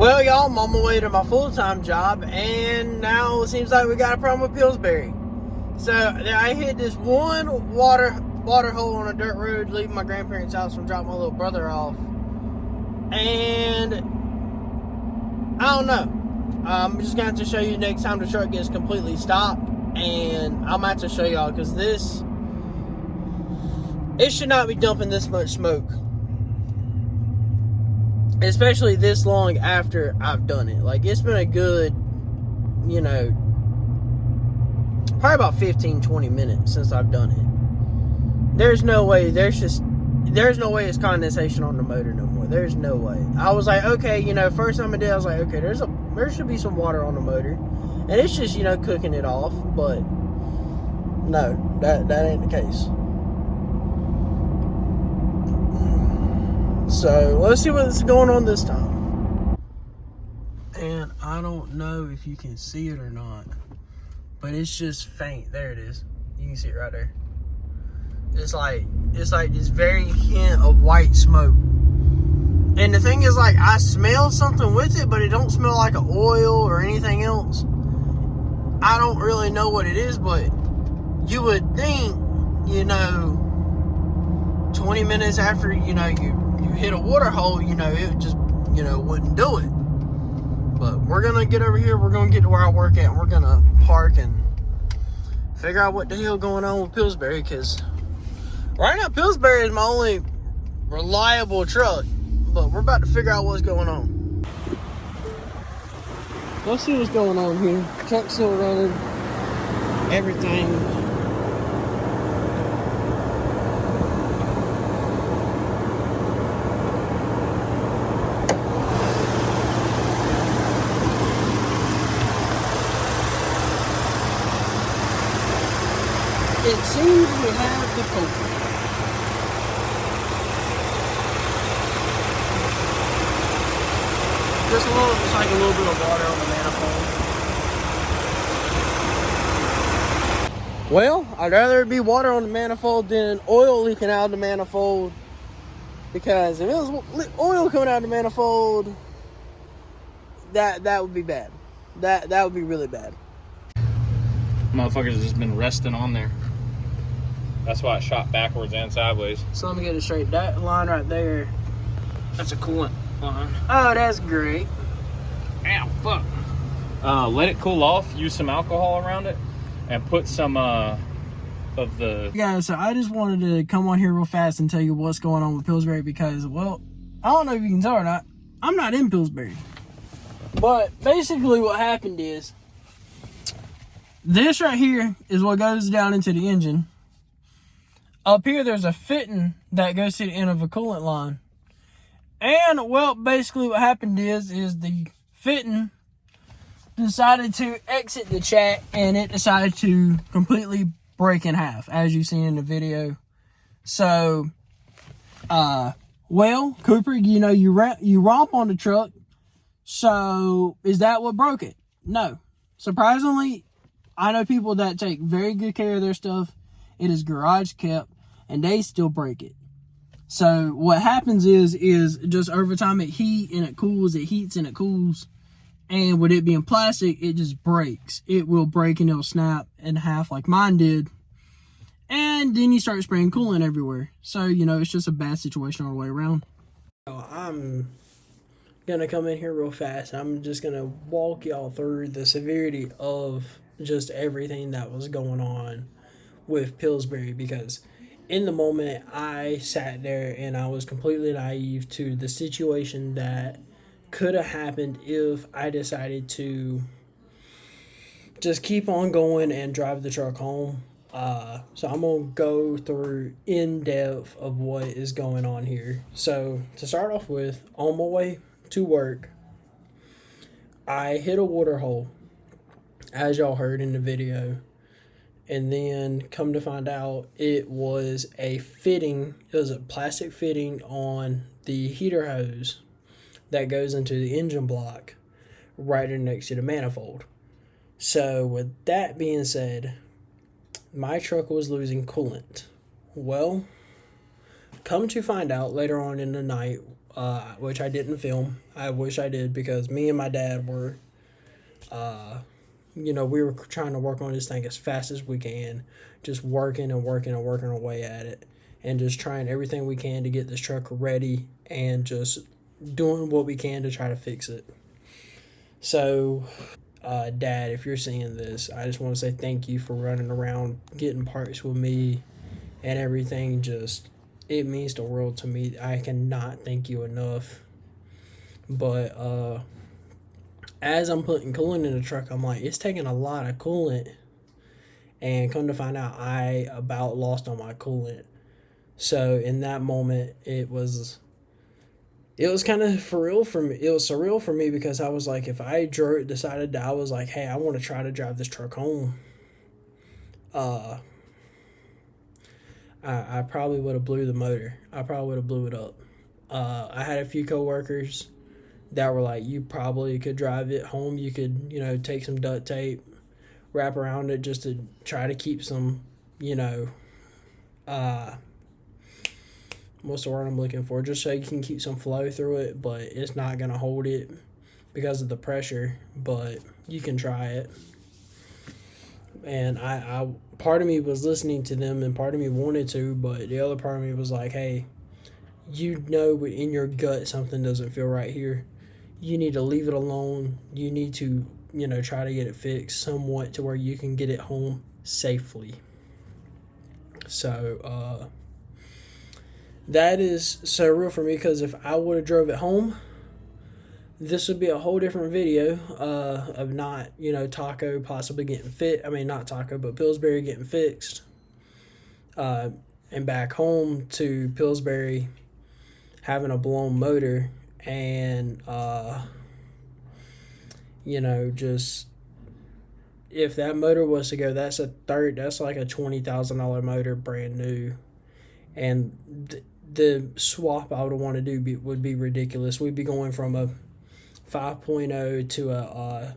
Well, y'all, I'm on my way to my full-time job, and now it seems like we got a problem with Pillsbury. So I hit this one water hole on a dirt road, leaving my grandparents' house and dropping my little brother off. And I don't know. I'm just gonna have to show you next time the truck gets completely stopped, and I'm gonna have to show y'all because it should not be dumping this much smoke. Especially this long after I've done it. Like, it's been a good, probably about 15-20 minutes since I've done it. There's no way it's condensation on the motor no more. There's no way. I was like, okay, first time I did, I was like, okay, there should be some water on the motor. And it's just, cooking it off. But no, that ain't the case. So let's see what's going on this time. And I don't know if you can see it or not, but it's just faint. There it is. You can see it right there. It's like this very hint of white smoke. And the thing is, like, I smell something with it, but it don't smell like an oil or anything else. I don't really know what it is, but you would think, 20 minutes after, you hit a water hole, it just, wouldn't do it. But we're going to get over here. We're going to get to where I work at, and we're going to park and figure out what the hell going on with Pillsbury, because right now Pillsbury is my only reliable truck. But we're about to figure out what's going on. Let's see what's going on here. Truck's still running. Everything. It seems we have the culprit. Just like a little bit of water on the manifold. Well, I'd rather it be water on the manifold than oil leaking out of the manifold. Because if it was oil coming out of the manifold, that would be bad. That would be really bad. Motherfuckers has just been resting on there. That's why it shot backwards and sideways. So let me get it straight. That line right there, that's a coolant line. Oh, that's great. Ow, fuck. Let it cool off. Use some alcohol around it, and put some of the. Yeah, so I just wanted to come on here real fast and tell you what's going on with Pillsbury because, well, I don't know if you can tell or not. I'm not in Pillsbury, but basically what happened is this right here is what goes down into the engine. Up here, there's a fitting that goes to the end of a coolant line. And, well, basically what happened is the fitting decided to exit the chat, and it decided to completely break in half, as you've seen in the video. So, well, Cooper, you romp on the truck, so is that what broke it? No. Surprisingly, I know people that take very good care of their stuff. It is garage kept, and they still break it. So what happens is just over time it heats and it cools. And with it being plastic, it just breaks. It will break and it'll snap in half like mine did. And then you start spraying coolant everywhere. So, it's just a bad situation all the way around. I'm going to come in here real fast. I'm just going to walk y'all through the severity of just everything that was going on with Pillsbury, because in the moment I sat there and I was completely naive to the situation that could have happened if I decided to just keep on going and drive the truck home. So I'm going to go through in depth of what is going on here. So to start off with, on my way to work, I hit a water hole, as y'all heard in the video. And then come to find out it was a fitting. It was a plastic fitting on the heater hose that goes into the engine block right next to the manifold. So with that being said, my truck was losing coolant. Well, come to find out later on in the night, which I didn't film. I wish I did, because me and my dad were, we were trying to work on this thing as fast as we can, just working and working and working away at it, and just trying everything we can to get this truck ready, and just doing what we can to try to fix it. So, Dad, if you're seeing this, I just want to say thank you for running around getting parts with me and everything. Just, it means the world to me. I cannot thank you enough. But as I'm putting coolant in the truck, I'm like, it's taking a lot of coolant, and come to find out, I about lost on my coolant. So in that moment, it was kind of for real for me. It was surreal for me, because I was like, if I decided that I was like, hey, I want to try to drive this truck home, I probably would have blew the motor. I probably would have blew it up. I had a few coworkers that were like, you probably could drive it home. You could, take some duct tape, wrap around it, just to try to keep some, what's the word I'm looking for? Just so you can keep some flow through it, but it's not going to hold it because of the pressure, but you can try it. And I part of me was listening to them, and part of me wanted to, but the other part of me was like, hey, in your gut something doesn't feel right here. You need to leave it alone. You need to, try to get it fixed somewhat to where you can get it home safely. So, that is so real for me, because if I would have drove it home, this would be a whole different video of not, Taco possibly getting not Taco, but Pillsbury getting fixed. And back home to Pillsbury having a blown motor, and, just, if that motor was to go, that's like a $20,000 motor, brand new. And the swap I would want to do would be ridiculous. We'd be going from a 5.0 to a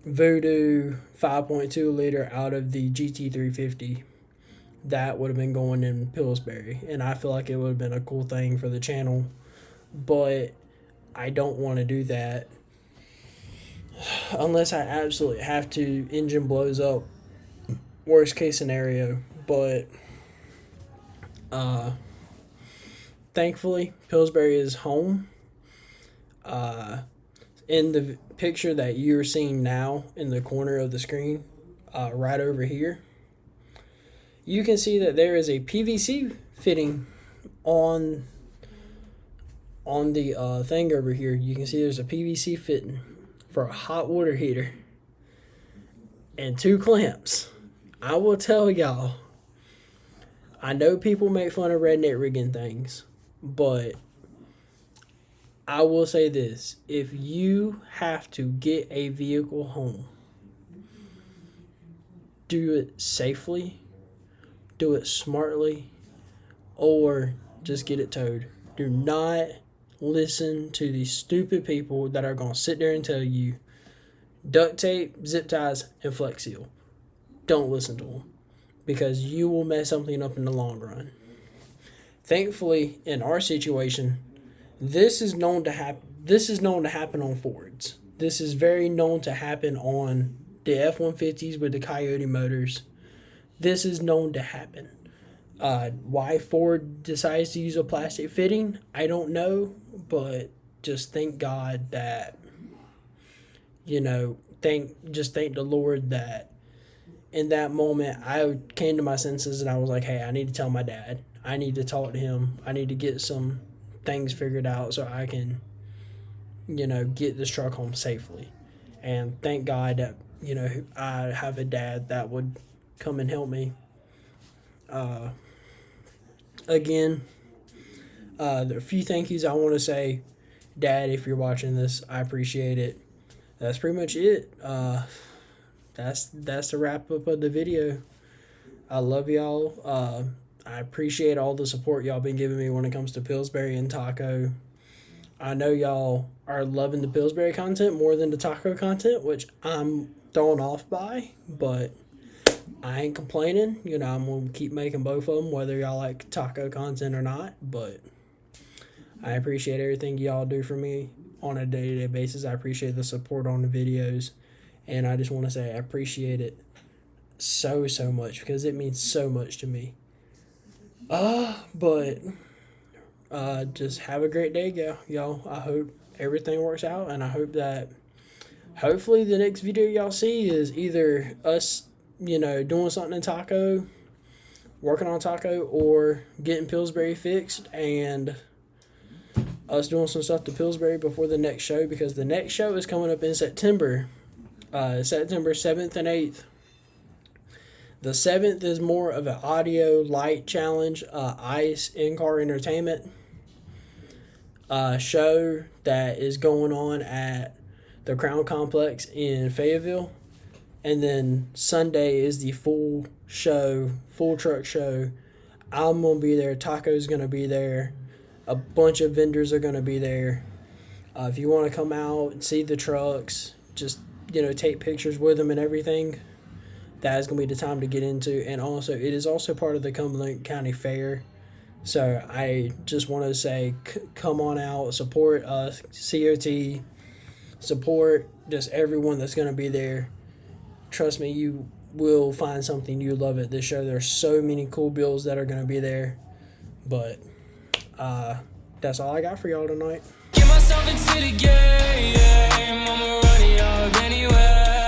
Voodoo 5.2 liter out of the GT350. That would have been going in Pillsbury, and I feel like it would have been a cool thing for the channel, but I don't want to do that unless I absolutely have to. Engine blows up, worst case scenario. But thankfully Pillsbury is home. In the picture that you're seeing now in the corner of the screen, right over here, you can see that there is a PVC fitting on the thing over here. You can see there's a PVC fitting for a hot water heater and 2 clamps. I will tell y'all, I know people make fun of redneck rigging things, but I will say this: if you have to get a vehicle home, do it safely, do it smartly, or just get it towed. Do not listen to these stupid people that are going to sit there and tell you duct tape, zip ties, and Flex Seal. Don't listen to them, because you will mess something up in the long run. Thankfully, in our situation, this is known to happen. This is known to happen on Fords. This is very known to happen on the F-150s with the Coyote motors. This is known to happen. Why Ford decides to use a plastic fitting, I don't know, but just thank God that, thank the Lord that in that moment I came to my senses, and I was like, hey, I need to tell my dad. I need to talk to him. I need to get some things figured out so I can, get this truck home safely. And thank God that, I have a dad that would come and help me. Again, there are a few thank yous I want to say. Dad, if you're watching this, I appreciate it. That's pretty much it. That's the wrap up of the video. I love y'all. I appreciate all the support y'all been giving me when it comes to Pillsbury and Taco. I know y'all are loving the Pillsbury content more than the Taco content, which I'm thrown off by, but I ain't complaining. You know, I'm going to keep making both of them, whether y'all like taco content or not. But I appreciate everything y'all do for me on a day-to-day basis. I appreciate the support on the videos. And I just want to say I appreciate it so much, because it means so much to me. But just have a great day, y'all. I hope everything works out, and I hope that hopefully the next video y'all see is either us, you know, doing something in taco, working on taco, or getting Pillsbury fixed, and us doing some stuff to Pillsbury before the next show, because the next show is coming up in September, September 7th and 8th. The 7th is more of an audio light challenge, ICE in-car entertainment show that is going on at the Crown Complex in Fayetteville. And then Sunday is the full show, full truck show. I'm going to be there. Taco's going to be there. A bunch of vendors are going to be there. If you want to come out and see the trucks, just, you know, take pictures with them and everything, that is going to be the time to get into. And also, it is also part of the Cumberland County Fair. So I just want to say, come on out, support us, COT, support just everyone that's going to be there. Trust me, you will find something. You love it. This show, there's so many cool bills that are going to be there. But that's all I got for y'all tonight. Get myself into the game, I'ma run it up anywhere.